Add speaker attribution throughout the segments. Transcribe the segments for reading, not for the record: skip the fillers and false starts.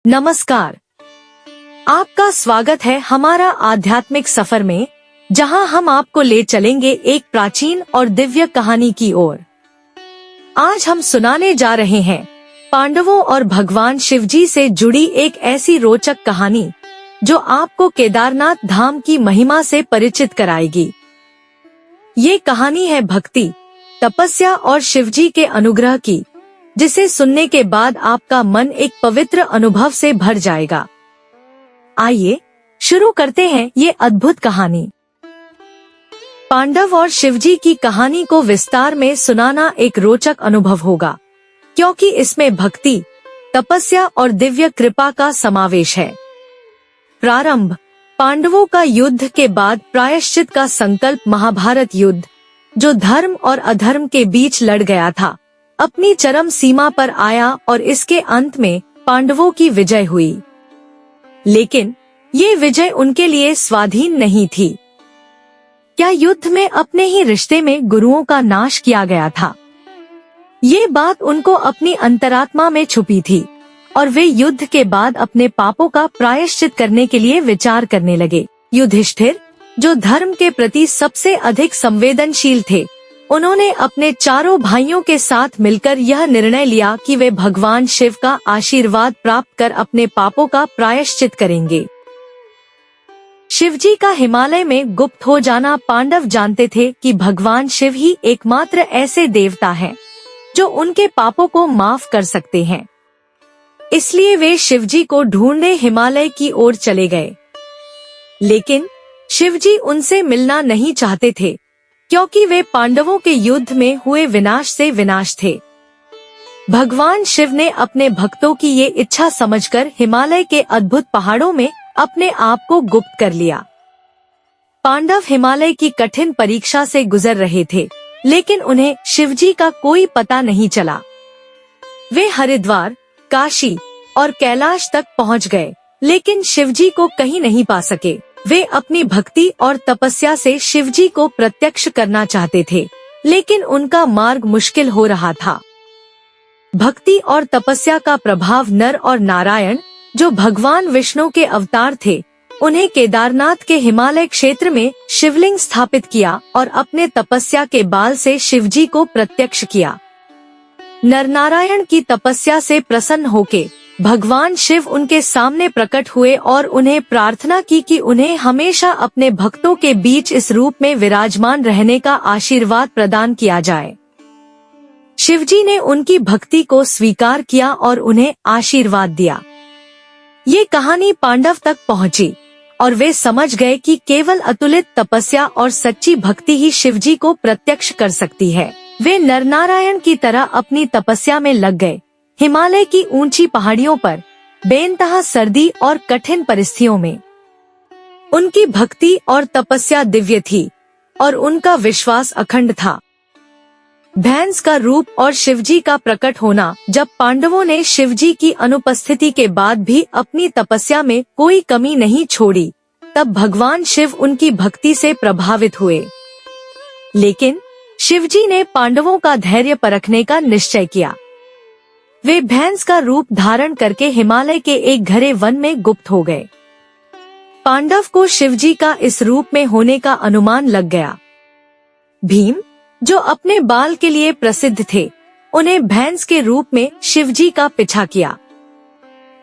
Speaker 1: नमस्कार। आपका स्वागत है हमारा आध्यात्मिक सफर में, जहां हम आपको ले चलेंगे एक प्राचीन और दिव्य कहानी की ओर। आज हम सुनाने जा रहे हैं पांडवों और भगवान शिवजी से जुड़ी एक ऐसी रोचक कहानी जो आपको केदारनाथ धाम की महिमा से परिचित कराएगी। ये कहानी है भक्ति, तपस्या और शिवजी के अनुग्रह की, जिसे सुनने के बाद आपका मन एक पवित्र अनुभव से भर जाएगा। आइए शुरू करते हैं ये अद्भुत कहानी। पांडव और शिवजी की कहानी को विस्तार में सुनाना एक रोचक अनुभव होगा, क्योंकि इसमें भक्ति, तपस्या और दिव्य कृपा का समावेश है। प्रारंभ। पांडवों का युद्ध के बाद प्रायश्चित का संकल्प महाभारत युद्ध, जो धर्म और अधर्म के बीच लड़ गया था, अपनी चरम सीमा पर आया और इसके अंत में पांडवों की विजय हुई। लेकिन ये विजय उनके लिए स्वाधीन नहीं थी। क्या युद्ध में अपने ही रिश्ते में गुरुओं का नाश किया गया था? ये बात उनको अपनी अंतरात्मा में छुपी थी और वे युद्ध के बाद अपने पापों का प्रायश्चित करने के लिए विचार करने लगे। युधिष्ठिर, जो धर्म के प्रति सबसे अधिक संवेदनशील थे, उन्होंने अपने चारों भाइयों के साथ मिलकर यह निर्णय लिया कि वे भगवान शिव का आशीर्वाद प्राप्त कर अपने पापों का प्रायश्चित करेंगे। शिवजी का हिमालय में गुप्त हो जाना पांडव जानते थे कि भगवान शिव ही एकमात्र ऐसे देवता हैं जो उनके पापों को माफ कर सकते हैं। इसलिए वे शिवजी को ढूंढने हिमालय की ओर चले गए। लेकिन शिवजी उनसे मिलना नहीं चाहते थे, क्योंकि वे पांडवों के युद्ध में हुए विनाश से विनाश थे। भगवान शिव ने अपने भक्तों की ये इच्छा समझकर हिमालय के अद्भुत पहाड़ों में अपने आप को गुप्त कर लिया। पांडव हिमालय की कठिन परीक्षा से गुजर रहे थे, लेकिन उन्हें शिवजी का कोई पता नहीं चला। वे हरिद्वार, काशी और कैलाश तक पहुंच गए, लेकिन शिवजी को कहीं नहीं पा सके। वे अपनी भक्ति और तपस्या से शिवजी को प्रत्यक्ष करना चाहते थे, लेकिन उनका मार्ग मुश्किल हो रहा था। भक्ति और तपस्या का प्रभाव नर और नारायण, जो भगवान विष्णु के अवतार थे, उन्हें केदारनाथ के हिमालय क्षेत्र में शिवलिंग स्थापित किया और अपने तपस्या के बाल से शिवजी को प्रत्यक्ष किया। नर नारायण की तपस्या से प्रसन्न होके भगवान शिव उनके सामने प्रकट हुए और उन्हें प्रार्थना की कि उन्हें हमेशा अपने भक्तों के बीच इस रूप में विराजमान रहने का आशीर्वाद प्रदान किया जाए। शिवजी ने उनकी भक्ति को स्वीकार किया और उन्हें आशीर्वाद दिया। ये कहानी पांडव तक पहुंची और वे समझ गए कि केवल अतुलित तपस्या और सच्ची भक्ति ही शिवजी को प्रत्यक्ष कर सकती है। वे नरनारायण की तरह अपनी तपस्या में लग गए। हिमालय की ऊंची पहाड़ियों पर बेइंतहा सर्दी और कठिन परिस्थितियों में उनकी भक्ति और तपस्या दिव्य थी और उनका विश्वास अखंड था। भैंस का रूप और शिवजी का प्रकट होना। जब पांडवों ने शिवजी की अनुपस्थिति के बाद भी अपनी तपस्या में कोई कमी नहीं छोड़ी, तब भगवान शिव उनकी भक्ति से प्रभावित हुए। लेकिन शिवजी ने पांडवों का धैर्य परखने का निश्चय किया। वे भैंस का रूप धारण करके हिमालय के एक घने वन में गुप्त हो गए। पांडव को शिवजी का इस रूप में होने का अनुमान लग गया। भीम, जो अपने बाल के लिए प्रसिद्ध थे, उन्हें भैंस के रूप में शिवजी का पीछा किया।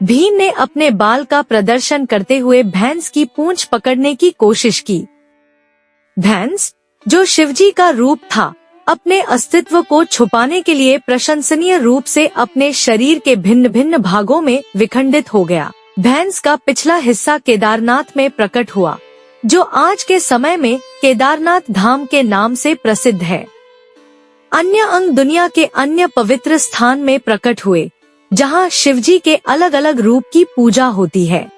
Speaker 1: भीम ने अपने बाल का प्रदर्शन करते हुए भैंस की पूंछ पकड़ने की कोशिश की। भैंस, जो शिवजी का रूप था, अपने अस्तित्व को छुपाने के लिए प्रशंसनीय रूप से अपने शरीर के भिन्न भिन्न भागों में विखंडित हो गया। भैंस का पिछला हिस्सा केदारनाथ में प्रकट हुआ, जो आज के समय में केदारनाथ धाम के नाम से प्रसिद्ध है। अन्य अंग दुनिया के अन्य पवित्र स्थान में प्रकट हुए, जहां शिवजी के अलग अलग रूप की पूजा होती है।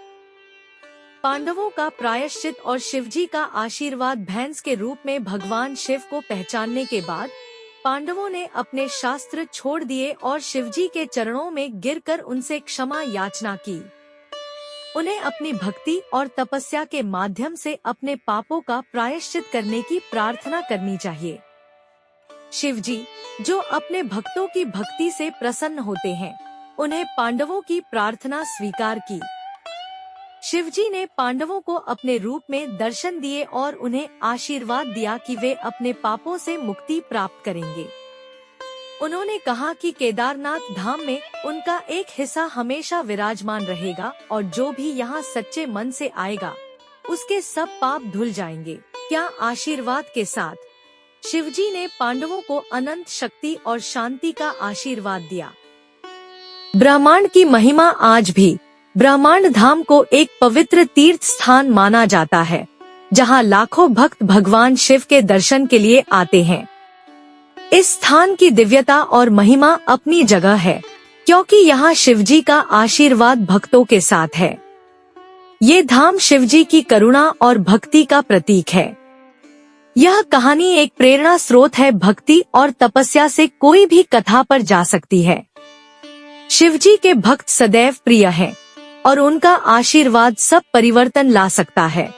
Speaker 1: पांडवों का प्रायश्चित और शिवजी का आशीर्वाद भैंस के रूप में भगवान शिव को पहचानने के बाद पांडवों ने अपने शास्त्र छोड़ दिए और शिवजी के चरणों में गिरकर उनसे क्षमा याचना की। उन्हें अपनी भक्ति और तपस्या के माध्यम से अपने पापों का प्रायश्चित करने की प्रार्थना करनी चाहिए। शिवजी, जो अपने भक्तों की भक्ति से प्रसन्न होते हैं, उन्हें पांडवों की प्रार्थना स्वीकार की। शिवजी ने पांडवों को अपने रूप में दर्शन दिए और उन्हें आशीर्वाद दिया कि वे अपने पापों से मुक्ति प्राप्त करेंगे। उन्होंने कहा कि केदारनाथ धाम में उनका एक हिस्सा हमेशा विराजमान रहेगा और जो भी यहाँ सच्चे मन से आएगा उसके सब पाप धुल जाएंगे। क्या आशीर्वाद के साथ शिवजी ने पांडवों को अनंत शक्ति और शांति का आशीर्वाद दिया। ब्रह्मांड की महिमा। आज भी ब्रह्मांड धाम को एक पवित्र तीर्थ स्थान माना जाता है, जहां लाखों भक्त भगवान शिव के दर्शन के लिए आते हैं। इस स्थान की दिव्यता और महिमा अपनी जगह है, क्योंकि यहाँ शिवजी का आशीर्वाद भक्तों के साथ है। ये धाम शिवजी की करुणा और भक्ति का प्रतीक है। यह कहानी एक प्रेरणा स्रोत है। भक्ति और तपस्या से कोई भी कथा पर जा सकती है। शिवजी के भक्त सदैव प्रिय हैं और उनका आशीर्वाद सब परिवर्तन ला सकता है।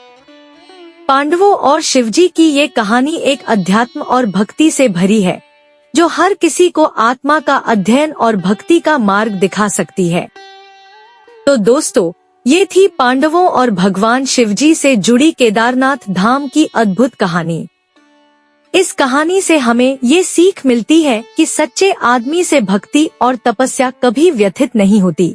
Speaker 1: पांडवों और शिवजी की ये कहानी एक अध्यात्म और भक्ति से भरी है, जो हर किसी को आत्मा का अध्ययन और भक्ति का मार्ग दिखा सकती है। तो दोस्तों, ये थी पांडवों और भगवान शिवजी से जुड़ी केदारनाथ धाम की अद्भुत कहानी। इस कहानी से हमें ये सीख मिलती है कि सच्चे आदमी से भक्ति और तपस्या कभी व्यथित नहीं होती।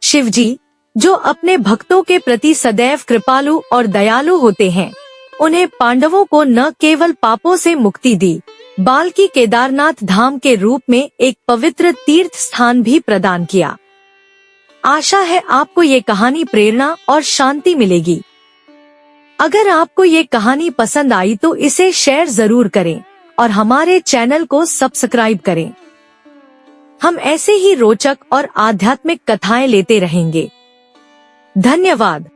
Speaker 1: शिवजी, जो अपने भक्तों के प्रति सदैव कृपालु और दयालु होते हैं, उन्हें पांडवों को न केवल पापों से मुक्ति दी, बल्कि केदारनाथ धाम के रूप में एक पवित्र तीर्थ स्थान भी प्रदान किया। आशा है आपको ये कहानी प्रेरणा और शांति मिलेगी। अगर आपको ये कहानी पसंद आई तो इसे शेयर जरूर करें और हमारे चैनल को सब्सक्राइब करें। हम ऐसे ही रोचक और आध्यात्मिक कथाएं लेते रहेंगे। धन्यवाद।